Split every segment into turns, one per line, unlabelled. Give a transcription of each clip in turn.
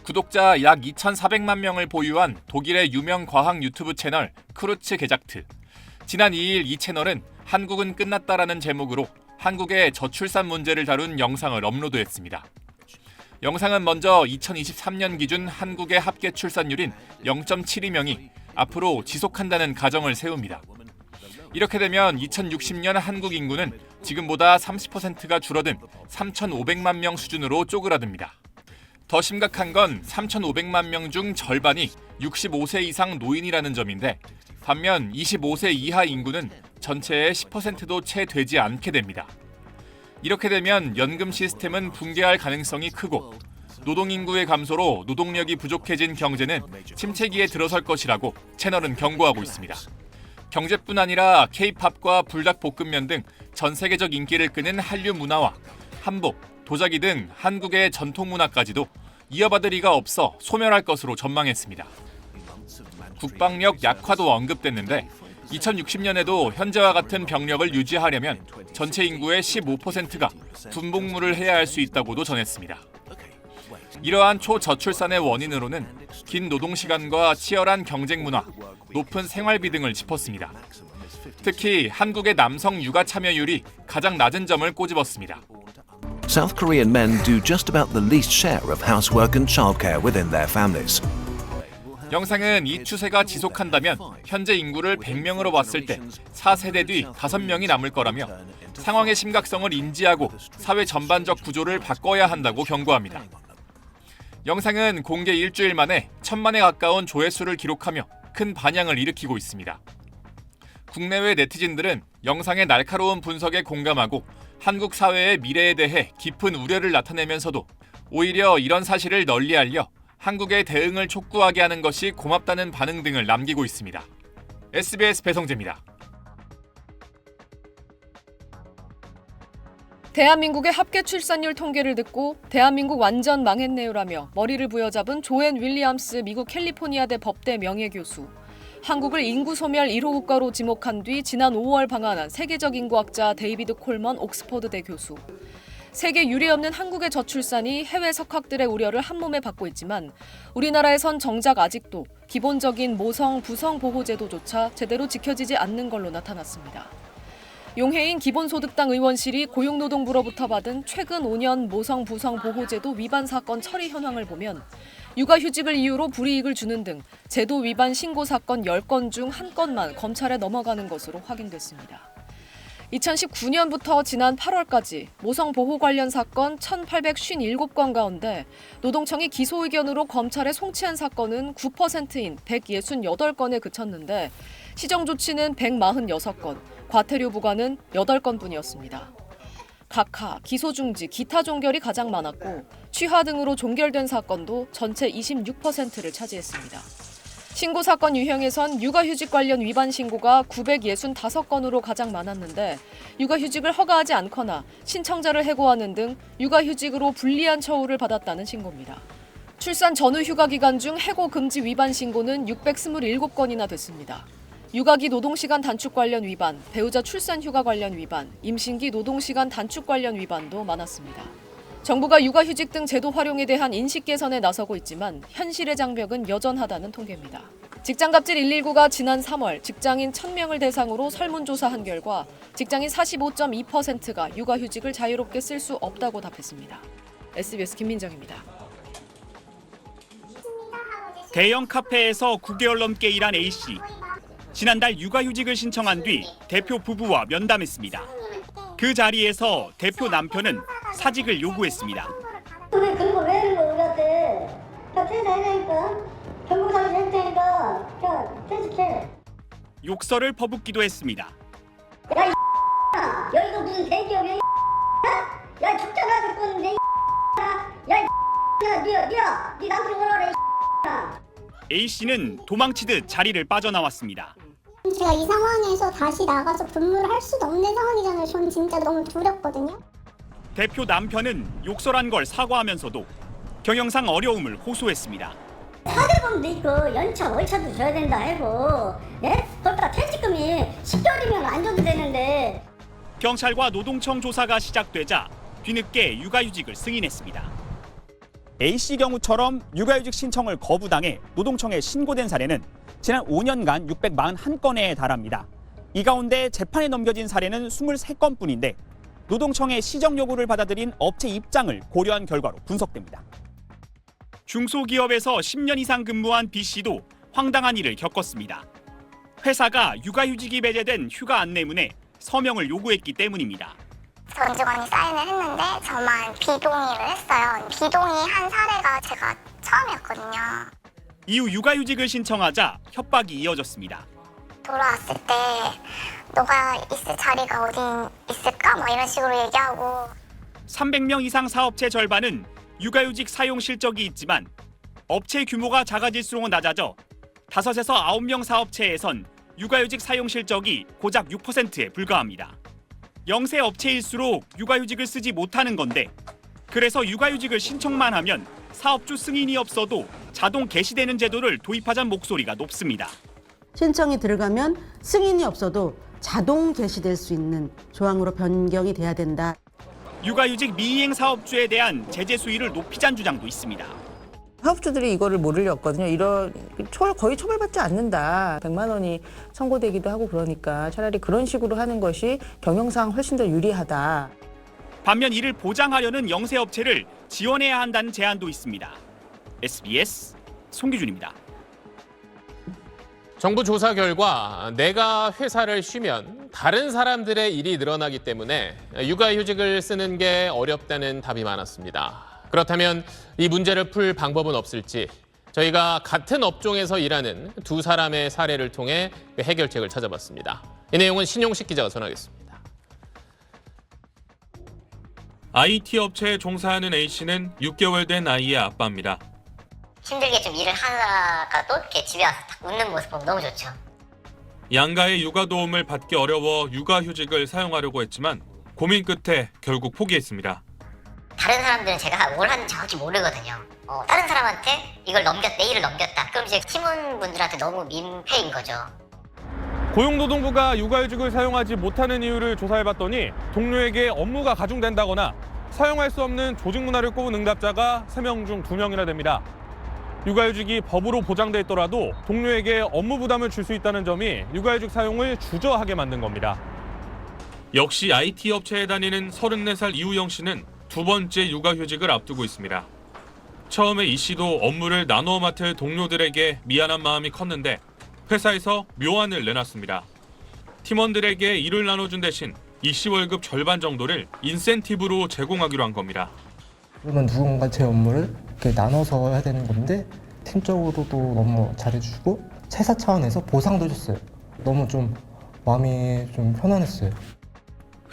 구독자 약 2,400만 명을 보유한 독일의 유명 과학 유튜브 채널 크루츠 게작트. 지난 2일 이 채널은 한국은 끝났다라는 제목으로 한국의 저출산 문제를 다룬 영상을 업로드했습니다. 영상은 먼저 2023년 기준 한국의 합계 출산율인 0.72명이 앞으로 지속한다는 가정을 세웁니다. 이렇게 되면 2060년 한국 인구는 지금보다 30%가 줄어든 3,500만 명 수준으로 쪼그라듭니다. 더 심각한 건 3,500만 명 중 절반이 65세 이상 노인이라는 점인데, 반면 25세 이하 인구는 전체의 10%도 채 되지 않게 됩니다. 이렇게 되면 연금 시스템은 붕괴할 가능성이 크고, 노동인구의 감소로 노동력이 부족해진 경제는 침체기에 들어설 것이라고 채널은 경고하고 있습니다. 경제뿐 아니라 K-팝과 불닭볶음면 등 전 세계적 인기를 끄는 한류 문화와 한복, 도자기 등 한국의 전통 문화까지도 이어받을 이가 없어 소멸할 것으로 전망했습니다. 국방력 약화도 언급됐는데 2060년에도 현재와 같은 병력을 유지하려면 전체 인구의 15%가 군복무를 해야 할 수 있다고도 전했습니다. 이러한 초저출산의 원인으로는 긴 노동시간과 치열한 경쟁 문화, 높은 생활비 등을 짚었습니다. 특히 한국의 남성 육아 참여율이 가장 낮은 점을 꼬집었습니다.
South Korean men do just about the least share of housework and childcare within their families.
영상은 이 추세가 지속한다면 현재 인구를 100명으로 봤을 때 4세대 뒤 5명이 남을 거라며 상황의 심각성을 인지하고 사회 전반적 구조를 바꿔야 한다고 경고합니다. 영상은 공개 일주일 만에 1,000만에 가까운 조회수를 기록하며 큰 반향을 일으키고 있습니다. 국내외 네티즌들은 영상의 날카로운 분석에 공감하고 한국 사회의 미래에 대해 깊은 우려를 나타내면서도 오히려 이런 사실을 널리 알려 한국의 대응을 촉구하게 하는 것이 고맙다는 반응 등을 남기고 있습니다. SBS 배성재입니다.
대한민국의 합계 출산율 통계를 듣고 대한민국 완전 망했네요라며 머리를 부여잡은 조앤 윌리엄스 미국 캘리포니아대 법대 명예교수. 한국을 인구 소멸 1호 국가로 지목한 뒤 지난 5월 방한한 세계적 인구학자 데이비드 콜먼 옥스퍼드대 교수. 세계 유례없는 한국의 저출산이 해외 석학들의 우려를 한몸에 받고 있지만 우리나라에선 정작 아직도 기본적인 모성, 부성 보호제도조차 제대로 지켜지지 않는 걸로 나타났습니다. 용해인 기본소득당 의원실이 고용노동부로부터 받은 최근 5년 모성, 부성 보호제도 위반 사건 처리 현황을 보면 육아휴직을 이유로 불이익을 주는 등 제도 위반 신고 사건 10건 중 1건만 검찰에 넘어가는 것으로 확인됐습니다. 2019년부터 지난 8월까지 모성 보호 관련 사건 1,857건 가운데 노동청이 기소 의견으로 검찰에 송치한 사건은 9%인 168건에 그쳤는데 시정 조치는 146건, 과태료 부과는 8건뿐이었습니다. 각하, 기소 중지, 기타 종결이 가장 많았고 취하 등으로 종결된 사건도 전체 26%를 차지했습니다. 신고 사건 유형에선 육아휴직 관련 위반 신고가 965건으로 가장 많았는데 육아휴직을 허가하지 않거나 신청자를 해고하는 등 육아휴직으로 불리한 처우를 받았다는 신고입니다. 출산 전후 휴가 기간 중 해고 금지 위반 신고는 627건이나 됐습니다. 육아기 노동시간 단축 관련 위반, 배우자 출산 휴가 관련 위반, 임신기 노동시간 단축 관련 위반도 많았습니다. 정부가 육아휴직 등 제도 활용에 대한 인식 개선에 나서고 있지만 현실의 장벽은 여전하다는 통계입니다. 직장갑질 119가 지난 3월 직장인 1,000명을 대상으로 설문조사한 결과 직장인 45.2%가 육아휴직을 자유롭게 쓸 수 없다고 답했습니다. SBS 김민정입니다.
대형 카페에서 9개월 넘게 일한 A씨. 지난달 육아휴직을 신청한 뒤 대표 부부와 면담했습니다. 그 자리에서 대표 남편은 사직을 요구했습니다.
왜 그런 거 왜 하는 거야 우리한테? 나 퇴사해라니까. 경고사를 해야 되니까 그냥 퇴직해.
욕설을 퍼붓기도 했습니다.
야 이 여기가 무슨 대기업이야? 야 죽잖아 죽었는데 야 네 남편 오라래.
A씨는 도망치듯 자리를 빠져나왔습니다.
제가 이 상황에서 다시 나가서 근무를 할 수도 없는 상황이잖아요. 저는 진짜 너무 두렵거든요.
대표 남편은 욕설한 걸 사과하면서도 경영상 어려움을 호소했습니다.
사대보험도 있고 연차 월차도 줘야 된다 해고 예? 거기다 퇴직금이 10개월이면 안 줘도 되는데.
경찰과 노동청 조사가 시작되자 뒤늦게 육아휴직을 승인했습니다. A씨 경우처럼 육아휴직 신청을 거부당해 노동청에 신고된 사례는 지난 5년간 641건에 달합니다. 이 가운데 재판에 넘겨진 사례는 23건뿐인데 노동청의 시정 요구를 받아들인 업체 입장을 고려한 결과로 분석됩니다. 중소기업에서 10년 이상 근무한 B씨도 황당한 일을 겪었습니다. 회사가 육아휴직이 배제된 휴가 안내문에 서명을 요구했기 때문입니다.
전 직원이 사인을 했는데 저만 비동의를 했어요. 비동의한 사례가 제가 처음이었거든요.
이후 육아휴직을 신청하자 협박이 이어졌습니다.
돌아왔을 때 너가 있을 자리가 어디 있을까? 뭐 이런 식으로 얘기하고
300명 이상 사업체 절반은 육아휴직 사용 실적이 있지만 업체 규모가 작아질수록 낮아져 5에서 9명 사업체에선 육아휴직 사용 실적이 고작 6%에 불과합니다. 영세 업체일수록 육아휴직을 쓰지 못하는 건데 그래서 육아휴직을 신청만 하면 사업주 승인이 없어도 자동 개시되는 제도를 도입하자는 목소리가 높습니다.
신청이 들어가면 승인이 없어도 자동 개시될 수 있는 조항으로 변경이 돼야 된다.
육아휴직 미이행 사업주에 대한 제재 수위를 높이자는 주장도 있습니다.
사업주들이 이거를 모르렸거든요. 거의 처벌받지 않는다. 100만 원이 선고되기도 하고 그러니까 차라리 그런 식으로 하는 것이 경영상 훨씬 더 유리하다.
반면 이를 보장하려는 영세업체를 지원해야 한다는 제안도 있습니다. SBS 송기준입니다.
정부 조사 결과 내가 회사를 쉬면 다른 사람들의 일이 늘어나기 때문에 육아휴직을 쓰는 게 어렵다는 답이 많았습니다. 그렇다면 이 문제를 풀 방법은 없을지 저희가 같은 업종에서 일하는 두 사람의 사례를 통해 해결책을 찾아봤습니다. 이 내용은 신용식 기자가 전하겠습니다.
IT 업체에 종사하는 A씨는 6개월 된 아이의 아빠입니다.
힘들게 좀 일을 하다가도 이렇게 집에 와서 딱 웃는 모습 보면 너무 좋죠.
양가의 육아 도움을 받기 어려워 육아휴직을 사용하려고 했지만 고민 끝에 결국 포기했습니다.
다른 사람들은 제가 뭘 하는지 정확히 모르거든요. 다른 사람한테 이걸 내 일을 넘겼다. 그럼 이제 팀원분들한테 너무 민폐인 거죠.
고용노동부가 육아휴직을 사용하지 못하는 이유를 조사해봤더니 동료에게 업무가 가중된다거나 사용할 수 없는 조직 문화를 꼽은 응답자가 3명 중 2명이나 됩니다. 육아휴직이 법으로 보장돼 있더라도 동료에게 업무 부담을 줄 수 있다는 점이 육아휴직 사용을 주저하게 만든 겁니다.
역시 IT 업체에 다니는 34살 이우영 씨는 두 번째 육아휴직을 앞두고 있습니다. 처음에 이 씨도 업무를 나누어 맡을 동료들에게 미안한 마음이 컸는데 회사에서 묘안을 내놨습니다. 팀원들에게 일을 나눠준 대신 이 씨 월급 절반 정도를 인센티브로 제공하기로 한 겁니다.
그러면 누군가 제 업무를 이렇게 나눠서 해야 되는 건데 팀적으로도 너무 잘해주고 회사 차원에서 보상도 해줬어요. 너무 좀 마음이 좀 편안했어요.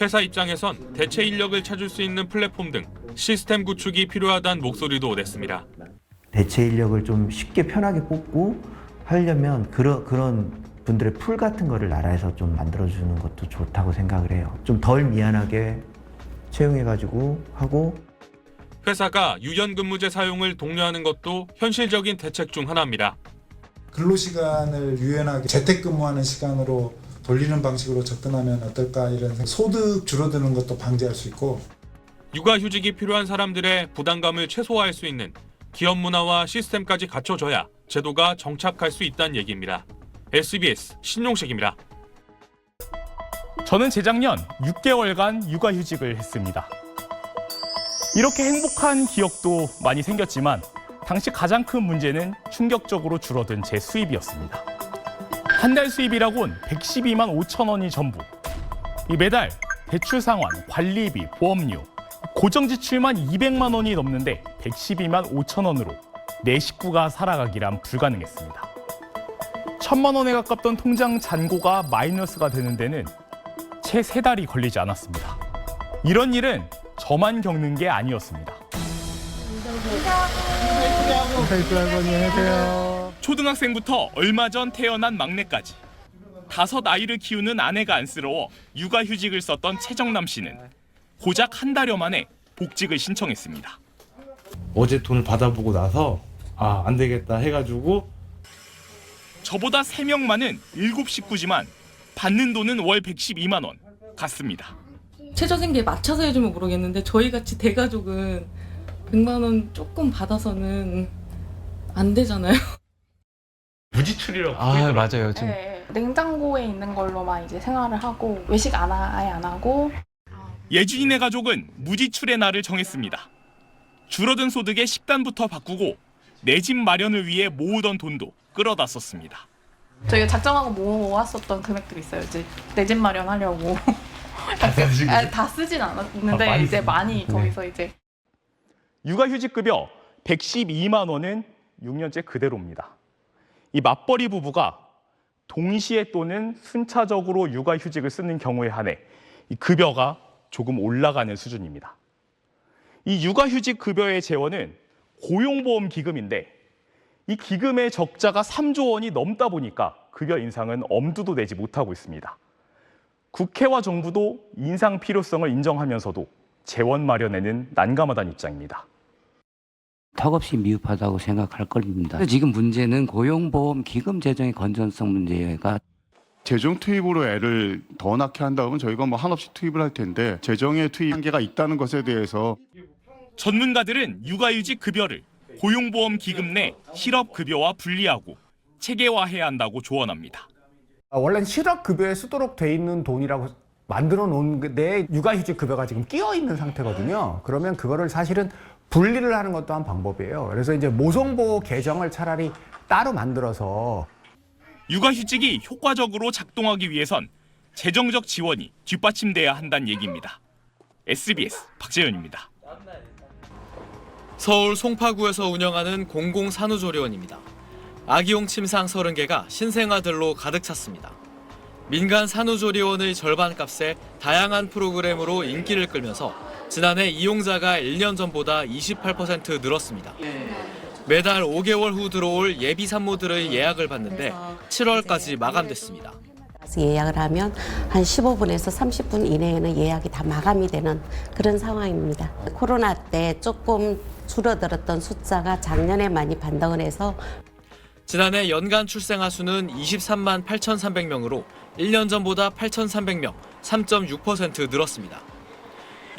회사 입장에선 대체 인력을 찾을 수 있는 플랫폼 등 시스템 구축이 필요하다는 목소리도 냈습니다.
대체 인력을 좀 쉽게 편하게 뽑고 하려면 그런 분들의 풀 같은 거를 나라에서 좀 만들어주는 것도 좋다고 생각을 해요. 좀 덜 미안하게 채용해가지고 하고.
회사가 유연근무제 사용을 독려하는 것도 현실적인 대책 중 하나입니다.
근로시간을 유연하게 재택근무하는 시간으로 돌리는 방식으로 접근하면 어떨까 이런 소득 줄어드는 것도 방지할 수 있고
육아휴직이 필요한 사람들의 부담감을 최소화할 수 있는 기업 문화와 시스템까지 갖춰져야 제도가 정착할 수 있다는 얘기입니다. SBS 신용식입니다.
저는 재작년 6개월간 육아휴직을 했습니다. 이렇게 행복한 기억도 많이 생겼지만 당시 가장 큰 문제는 충격적으로 줄어든 제 수입이었습니다. 한 달 수입이라곤 112만 5천 원이 전부. 매달 대출 상환, 관리비, 보험료, 고정 지출만 200만 원이 넘는데 112만 5천 원으로 내 식구가 살아가기란 불가능했습니다. 1,000만 원에 가깝던 통장 잔고가 마이너스가 되는 데는 채 3달이 걸리지 않았습니다. 이런 일은 저만 겪는 게 아니었습니다. 초등학생부터 얼마 전 태어난 막내까지 5 아이를 키우는 아내가 안쓰러워 육아휴직을 썼던 최정남 씨는 고작 한 달여 만에 복직을 신청했습니다.
어제 돈을 받아보고 나서 안 되겠다 해가지고
저보다 3명 많은 7식구지만 받는 돈은 월 112만 원 같습니다.
최저생계에 맞춰서 해주면 모르겠는데 저희같이 대가족은 100만 원 조금 받아서는 안 되잖아요.
무지출이라고. 맞아요. 지금
네, 냉장고에 있는 걸로만 이제 생활을 하고 외식 아예 안 하고.
예준이네 가족은 무지출의 날을 정했습니다. 줄어든 소득의 식단부터 바꾸고 내 집 마련을 위해 모으던 돈도 끌어다 썼습니다.
저희가 작정하고 모았었던 금액들이 있어요. 이제 내 집 마련하려고. 다 쓰진 않았는데 이제 많이 거기서 이제.
육아휴직급여 112만 원은 6년째 그대로입니다. 이 맞벌이 부부가 동시에 또는 순차적으로 육아휴직을 쓰는 경우에 한해 이 급여가 조금 올라가는 수준입니다. 이 육아휴직 급여의 재원은 고용보험기금인데 이 기금의 적자가 3조 원이 넘다 보니까 급여 인상은 엄두도 내지 못하고 있습니다. 국회와 정부도 인상 필요성을 인정하면서도 재원 마련에는 난감하다는 입장입니다.
턱없이 미흡하다고 생각할 겁니다. 지금 문제는 고용보험 기금 재정의 건전성 문제가
재정 투입으로 애를 더 낳게 한다면 저희가 한없이 투입을 할 텐데 재정의 투입 한계가 있다는 것에 대해서
전문가들은 육아휴직 급여를 고용보험 기금 내 실업급여와 분리하고 체계화해야 한다고 조언합니다.
원래는 실업급여에 쓰도록 돼 있는 돈이라고 만들어 놓은 내 육아휴직 급여가 지금 끼어 있는 상태거든요. 그러면 그거를 사실은 분리를 하는 것도 한 방법이에요. 그래서 이제 모성보호 계정을 차라리 따로 만들어서
육아휴직이 효과적으로 작동하기 위해선 재정적 지원이 뒷받침돼야 한다는 얘기입니다. SBS 박재현입니다.
서울 송파구에서 운영하는 공공산후조리원입니다. 아기용 침상 30개가 신생아들로 가득 찼습니다. 민간 산후조리원의 절반값에 다양한 프로그램으로 인기를 끌면서 지난해 이용자가 1년 전보다 28% 늘었습니다. 매달 5개월 후 들어올 예비 산모들의 예약을 받는데 7월까지 마감됐습니다.
예약을 하면 한 15분에서 30분 이내에는 예약이 다 마감이 되는 그런 상황입니다. 코로나 때 조금 줄어들었던 숫자가 작년에 많이 반등을 해서
지난해 연간 출생아 수는 23만 8,300명으로 1년 전보다 8,300명, 3.6% 늘었습니다.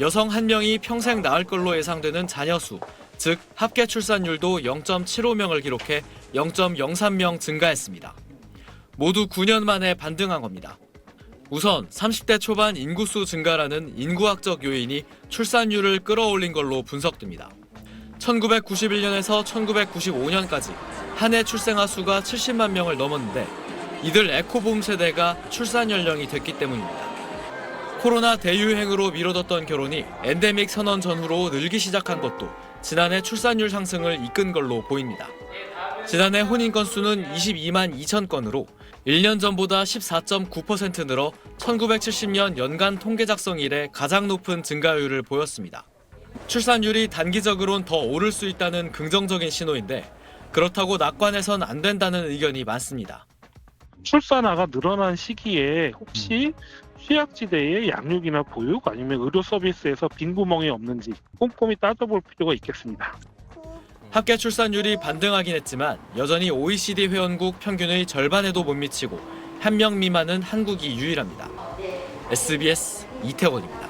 여성 1명이 평생 낳을 걸로 예상되는 자녀 수, 즉 합계 출산율도 0.75명을 기록해 0.03명 증가했습니다. 모두 9년 만에 반등한 겁니다. 우선 30대 초반 인구수 증가라는 인구학적 요인이 출산율을 끌어올린 걸로 분석됩니다. 1991년에서 1995년까지 한 해 출생아 수가 70만 명을 넘었는데 이들 에코붐 세대가 출산 연령이 됐기 때문입니다. 코로나 대유행으로 미뤄뒀던 결혼이 엔데믹 선언 전후로 늘기 시작한 것도 지난해 출산율 상승을 이끈 걸로 보입니다. 지난해 혼인 건수는 22만 2천 건으로 1년 전보다 14.9% 늘어 1970년 연간 통계 작성 이래 가장 높은 증가율을 보였습니다. 출산율이 단기적으로는 더 오를 수 있다는 긍정적인 신호인데 그렇다고 낙관해선 안 된다는 의견이 많습니다.
출산화가 늘어난 시기에 혹시 취약지대의 양육이나 보육 아니면 의료 서비스에서 빈 구멍이 없는지 꼼꼼히 따져볼 필요가 있겠습니다.
합계 출산율이 반등하긴 했지만 여전히 OECD 회원국 평균의 절반에도 못 미치고 1명 미만은 한국이 유일합니다. SBS 이태원입니다.